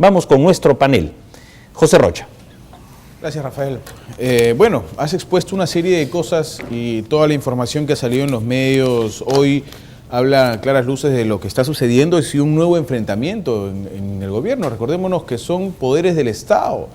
Vamos con nuestro panel. José Rocha. Gracias, Rafael. Bueno, has expuesto una serie de cosas y toda la información que ha salido en los medios hoy habla a claras luces de lo que está sucediendo y un nuevo enfrentamiento en el gobierno. Recordémonos que son poderes del Estado.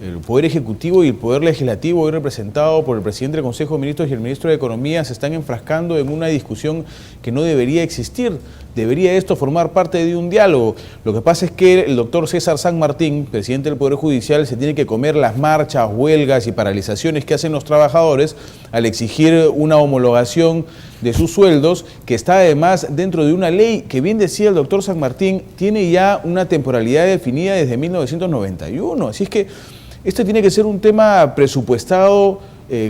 El Poder Ejecutivo y el Poder Legislativo, hoy representado por el presidente del Consejo de Ministros y el ministro de Economía, se están enfrascando en una discusión que no debería existir. Debería esto formar parte de un diálogo. Lo que pasa es que el doctor César San Martín, presidente del Poder Judicial, se tiene que comer las marchas, huelgas y paralizaciones que hacen los trabajadores al exigir una homologación de sus sueldos, que está además dentro de una ley que, bien decía el doctor San Martín, tiene ya una temporalidad definida desde 1991. Así es que esto tiene que ser un tema presupuestado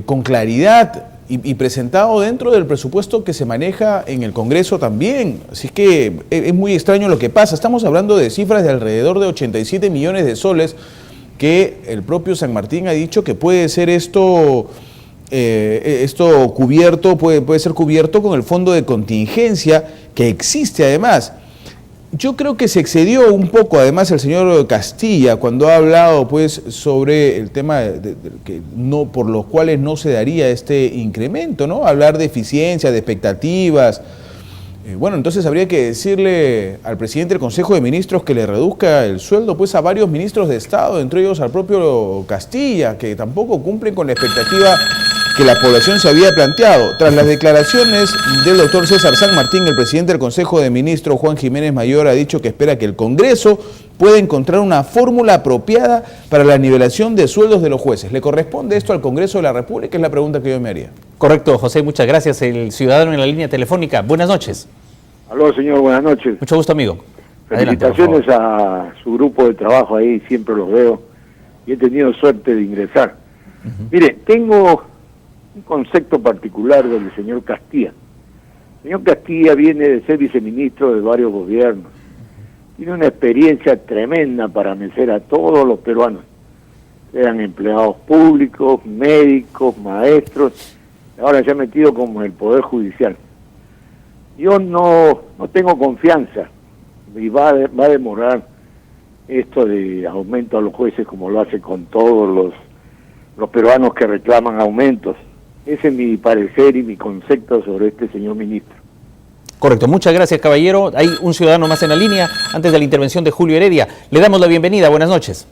con claridad y presentado dentro del presupuesto que se maneja en el Congreso también. Así es que es muy extraño lo que pasa. Estamos hablando de cifras de alrededor de 87 millones de soles que el propio San Martín ha dicho que puede ser esto cubierto, puede ser cubierto con el fondo de contingencia que existe además. Yo creo que se excedió un poco, además, el señor Castilla, cuando ha hablado pues sobre el tema que no, por los cuales no se daría este incremento, ¿no? Hablar de eficiencia, de expectativas. Bueno, entonces habría que decirle al presidente del Consejo de Ministros que le reduzca el sueldo pues a varios ministros de Estado, entre ellos al propio Castilla, que tampoco cumplen con la expectativa que la población se había planteado. Tras las declaraciones del doctor César San Martín, el presidente del Consejo de Ministros, Juan Jiménez Mayor, ha dicho que espera que el Congreso pueda encontrar una fórmula apropiada para la nivelación de sueldos de los jueces. ¿Le corresponde esto al Congreso de la República? Es la pregunta que yo me haría. Correcto, José, muchas gracias. El ciudadano en la línea telefónica. Buenas noches. Aló, señor, buenas noches. Mucho gusto, amigo. Felicitaciones a su grupo de trabajo ahí, siempre los veo y he tenido suerte de ingresar. Mire, tengo un concepto particular del señor Castilla. El señor Castilla viene de ser viceministro de varios gobiernos. Tiene una experiencia tremenda para mecer a todos los peruanos, sean empleados públicos, médicos, maestros. Ahora se ha metido como el Poder Judicial. Yo no tengo confianza y va a demorar esto de aumento a los jueces como lo hace con todos los peruanos que reclaman aumentos. Ese es mi parecer y mi concepto sobre este señor ministro. Correcto, muchas gracias, caballero. Hay un ciudadano más en la línea antes de la intervención de Julio Heredia. Le damos la bienvenida, buenas noches.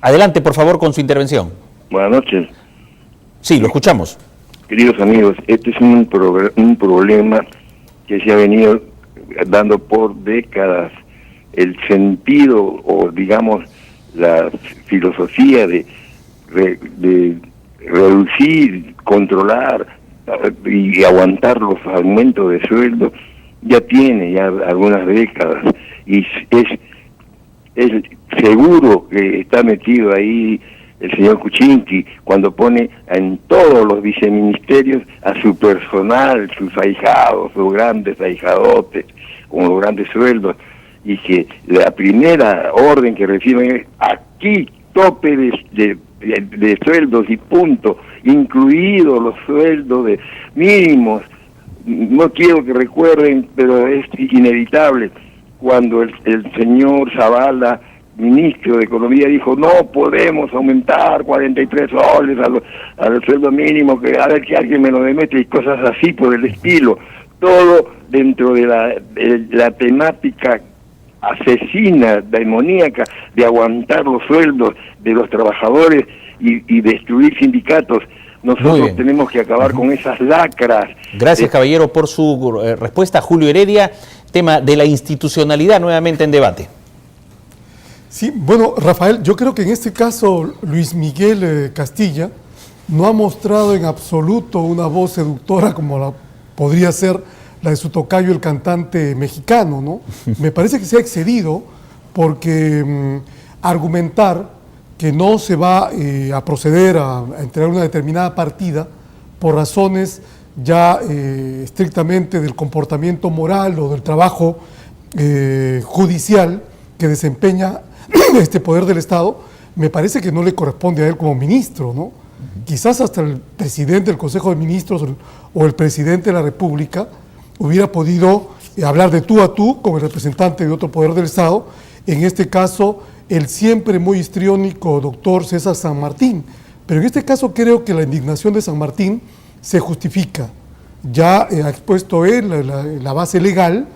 Adelante, por favor, con su intervención. Buenas noches. Sí, lo escuchamos. Queridos amigos, este es un problema que se ha venido dando por décadas. El sentido, o digamos, la filosofía de reducir, controlar y aguantar los aumentos de sueldo ya tiene ya algunas décadas y es seguro que está metido ahí el señor Kuczynski cuando pone en todos los viceministerios a su personal, sus ahijados, sus grandes ahijadotes con los grandes sueldos, y que la primera orden que reciben es aquí tope de sueldos y punto, incluidos los sueldos de mínimos. No quiero que recuerden, pero es inevitable, cuando el señor Zavala, ministro de Economía, dijo no podemos aumentar 43 soles al sueldo mínimo, que a ver que alguien me lo demuestre, y cosas así por el estilo. Todo dentro de la temática asesina, demoníaca, de aguantar los sueldos de los trabajadores y destruir sindicatos. Nosotros tenemos que acabar con esas lacras. Gracias, caballero, por su respuesta. Julio Heredia, tema de la institucionalidad nuevamente en debate. Sí, bueno, Rafael, yo creo que en este caso Luis Miguel Castilla no ha mostrado en absoluto una voz seductora como la podría ser la de su tocayo, el cantante mexicano, ¿no? Me parece que se ha excedido porque argumentar que no se va a proceder a entregar una determinada partida por razones ya estrictamente del comportamiento moral o del trabajo judicial que desempeña este poder del Estado, me parece que no le corresponde a él como ministro, ¿no? Quizás hasta el presidente del Consejo de Ministros o el presidente de la República hubiera podido hablar de tú a tú con el representante de otro poder del Estado en este caso el siempre muy histriónico doctor César San Martín. Pero en este caso creo que la indignación de San Martín se justifica. Ya ha expuesto él la base legal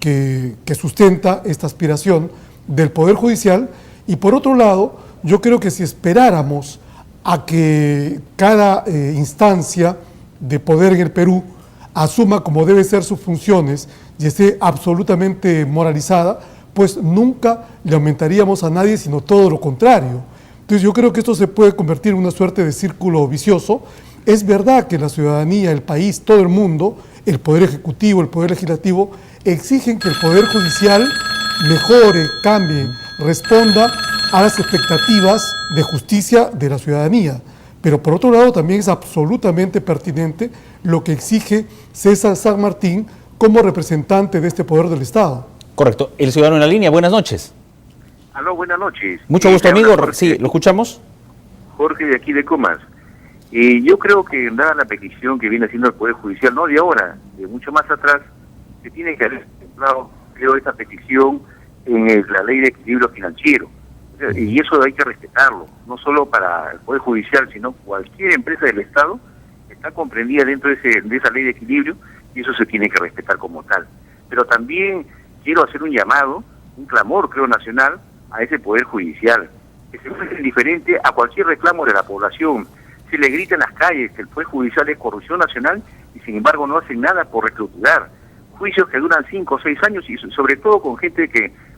que sustenta esta aspiración del Poder Judicial, y por otro lado, yo creo que si esperáramos a que cada instancia de poder en el Perú asuma como debe ser sus funciones y esté absolutamente moralizada, pues nunca le aumentaríamos a nadie, sino todo lo contrario. Entonces yo creo que esto se puede convertir en una suerte de círculo vicioso. Es verdad que la ciudadanía, el país, todo el mundo, el Poder Ejecutivo, el Poder Legislativo, exigen que el Poder Judicial mejore, cambie, responda a las expectativas de justicia de la ciudadanía. Pero por otro lado también es absolutamente pertinente lo que exige César San Martín como representante de este poder del Estado. Correcto. El ciudadano en la línea, buenas noches. Aló, buenas noches. Mucho gusto, amigo. Sí, ¿lo escuchamos? Jorge, de aquí de Comas. Yo creo que dada la petición que viene haciendo el Poder Judicial, no de ahora, de mucho más atrás, se tiene que haber contemplado, creo, esta petición en la Ley de Equilibrio Financiero. Y eso hay que respetarlo, no solo para el Poder Judicial, sino cualquier empresa del Estado está comprendida dentro de esa Ley de Equilibrio, y eso se tiene que respetar como tal. Pero también quiero hacer un llamado, un clamor, creo, nacional, a ese Poder Judicial, que se muestre indiferente a cualquier reclamo de la población. Se le grita en las calles que el Poder Judicial es corrupción nacional y sin embargo no hacen nada por reestructurar. Juicios que duran 5 o 6 años y sobre todo con gente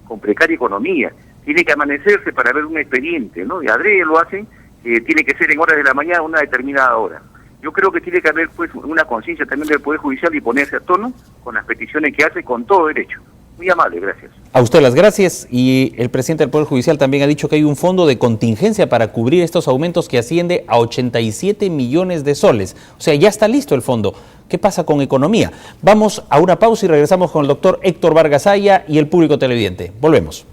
con precaria economía. Tiene que amanecerse para ver un expediente, ¿no? Y adrede lo hacen, tiene que ser en horas de la mañana a una determinada hora. Yo creo que tiene que haber pues una conciencia también del Poder Judicial y ponerse a tono con las peticiones que hace con todo derecho. Muy amable, gracias. A usted las gracias. Y el presidente del Poder Judicial también ha dicho que hay un fondo de contingencia para cubrir estos aumentos que asciende a 87 millones de soles. O sea, ya está listo el fondo. ¿Qué pasa con economía? Vamos a una pausa y regresamos con el doctor Héctor Vargas Aya y el público televidente. Volvemos.